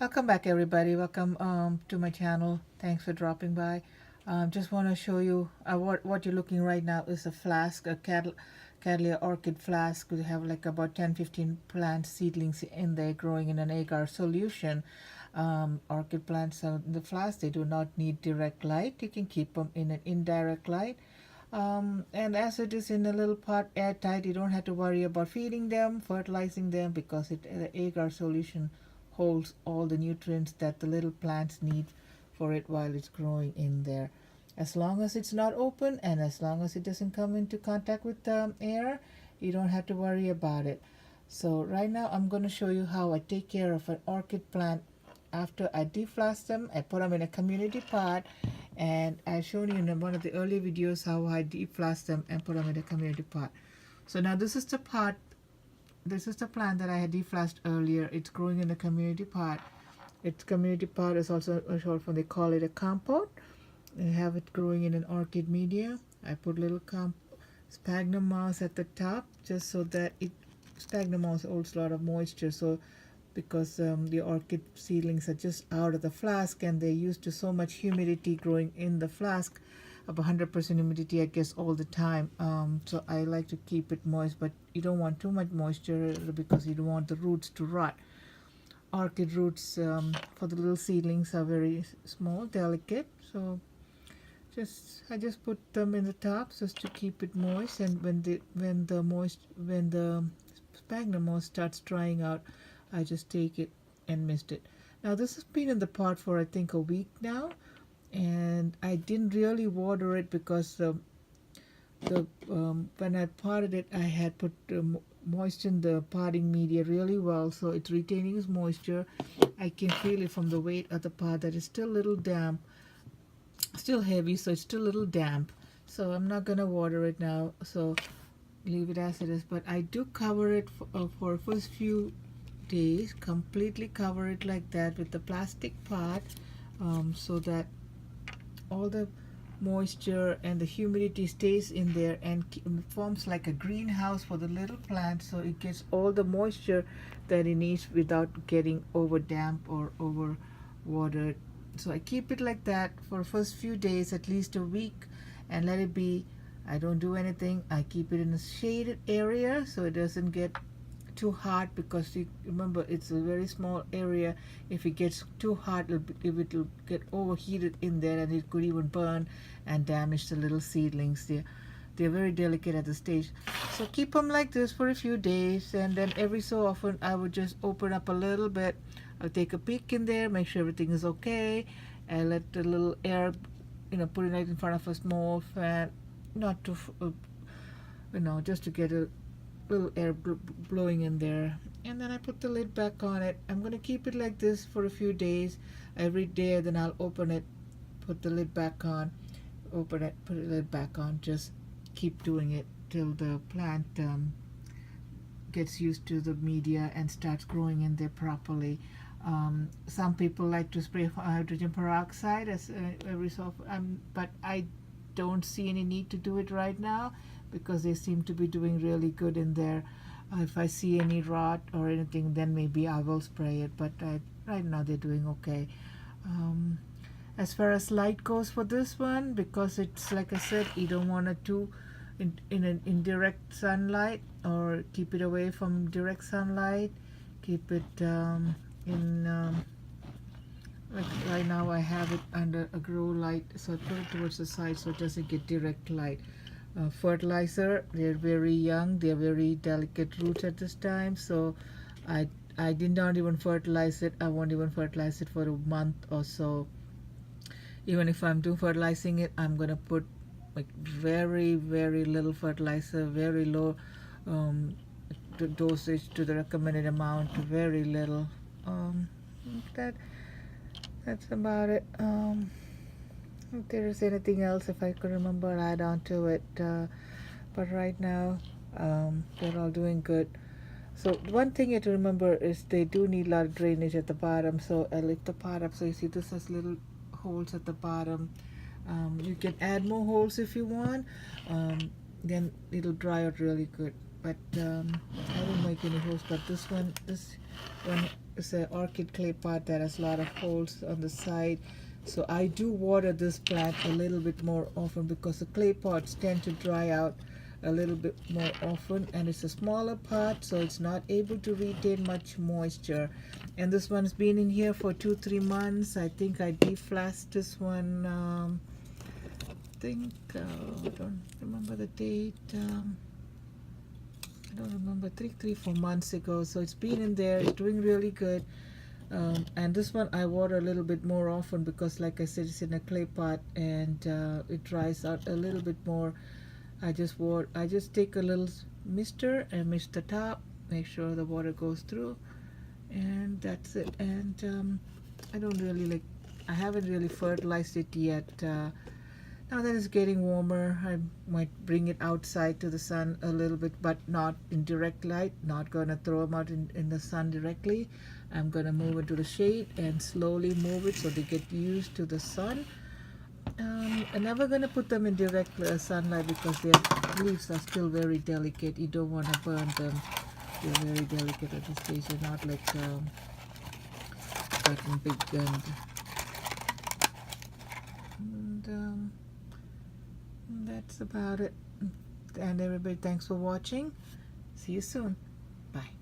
Welcome back, everybody. Welcome to my channel. Thanks for dropping by. Just want to show you what you're looking right now is a flask, a Cattleya orchid flask. We have like about 10-15 plant seedlings in there growing in an agar solution. Orchid plants in the flask, they do not need direct light. You can keep them in an indirect light. And as it is in a little pot airtight, you don't have to worry about feeding them, fertilizing them, because the agar solution holds all the nutrients that the little plants need for it while it's growing in there. As long as it's not open and as long as it doesn't come into contact with air, you don't have to worry about it. So right now I'm going to show you how I take care of an orchid plant after I deflask them. I put them in a community pot, and I've shown you in one of the earlier videos how I deflask them and put them in a community pot. So now this is the pot. This is the plant that I had deflasked earlier. It's growing in a community pot. Its community pot is also a short form. They call it a compote. I have it growing in an orchid media. I put little sphagnum moss at the top just so that sphagnum moss holds a lot of moisture. So because the orchid seedlings are just out of the flask and they're used to so much humidity growing in the flask, of 100% humidity I guess all the time. So I like to keep it moist, but you don't want too much moisture because you don't want the roots to rot. Orchid roots for the little seedlings are very small, delicate, so I just put them in the top just to keep it moist. And when the sphagnum moss starts drying out, I just take it and mist it. Now this has been in the pot for I think a week now, and I didn't really water it because when I potted it, I had put moistened the potting media really well, so it's retaining its moisture. I can feel it from the weight of the pot that it's still a little damp, still heavy, so it's still a little damp. So I'm not gonna water it now, so leave it as it is. But I do cover it for first few days, completely cover it like that with the plastic pot, so that all the moisture and the humidity stays in there and forms like a greenhouse for the little plant, so it gets all the moisture that it needs without getting over damp or over watered. So I keep it like that for the first few days, at least a week, and let it be. I don't do anything. I keep it in a shaded area so it doesn't get too hot, because you remember it's a very small area. If it gets too hot, it'll get overheated in there, and it could even burn and damage the little seedlings. They're very delicate at the stage. So keep them like this for a few days, and then every so often I would just open up a little bit. I'll take a peek in there, make sure everything is okay, and let the little air, put it right in front of a small fan, not to just to get a little air blowing in there. And then I put the lid back on it. I'm going to keep it like this for a few days. Every day, then I'll open it, put the lid back on, open it, put the lid back on. Just keep doing it till the plant gets used to the media and starts growing in there properly. Some people like to spray hydrogen peroxide every so often, but I don't see any need to do it right now, because they seem to be doing really good in there. If I see any rot or anything, then maybe I will spray it, but right now they're doing okay. As far as light goes for this one, because it's like I said, you don't want it too in direct sunlight, or keep it away from direct sunlight. Keep it like right now I have it under a grow light, so I put it towards the side so it doesn't get direct light. Fertilizer, they're very young, they're very delicate roots at this time, so I did not even fertilize it. I won't even fertilize it for a month or so. Even if I'm doing fertilizing it, I'm gonna put like very little fertilizer, very low dosage to the recommended amount, very little. That's about it. If there is anything else, if I could remember, I'll add on to it. But right now, they're all doing good. So one thing you have to remember is they do need a lot of drainage at the bottom. So I lift the pot up. So you see this has little holes at the bottom. You can add more holes if you want. Then it'll dry out really good. But I didn't make any holes. But this one is an orchid clay pot that has a lot of holes on the side. So I do water this plant a little bit more often because the clay pots tend to dry out a little bit more often, and it's a smaller pot, so it's not able to retain much moisture. And this one's been in here for 2-3 months. I think I deflasked this one, I don't remember the date. I don't remember, 3-4 months ago. So it's been in there. It's doing really good. And this one I water a little bit more often because, like I said, it's in a clay pot, and it dries out a little bit more. I just take a little mister and mist the top, make sure the water goes through, and that's it. And I haven't really fertilized it yet. Now that it's getting warmer, I might bring it outside to the sun a little bit, but not in direct light. Not gonna throw them out in the sun directly. I'm gonna move it to the shade and slowly move it so they get used to the sun. I'm never gonna put them in direct sunlight because their leaves are still very delicate. You don't want to burn them. They're very delicate at this stage. They're not like cotton big gun. And that's about it. And everybody, thanks for watching. See you soon. Bye.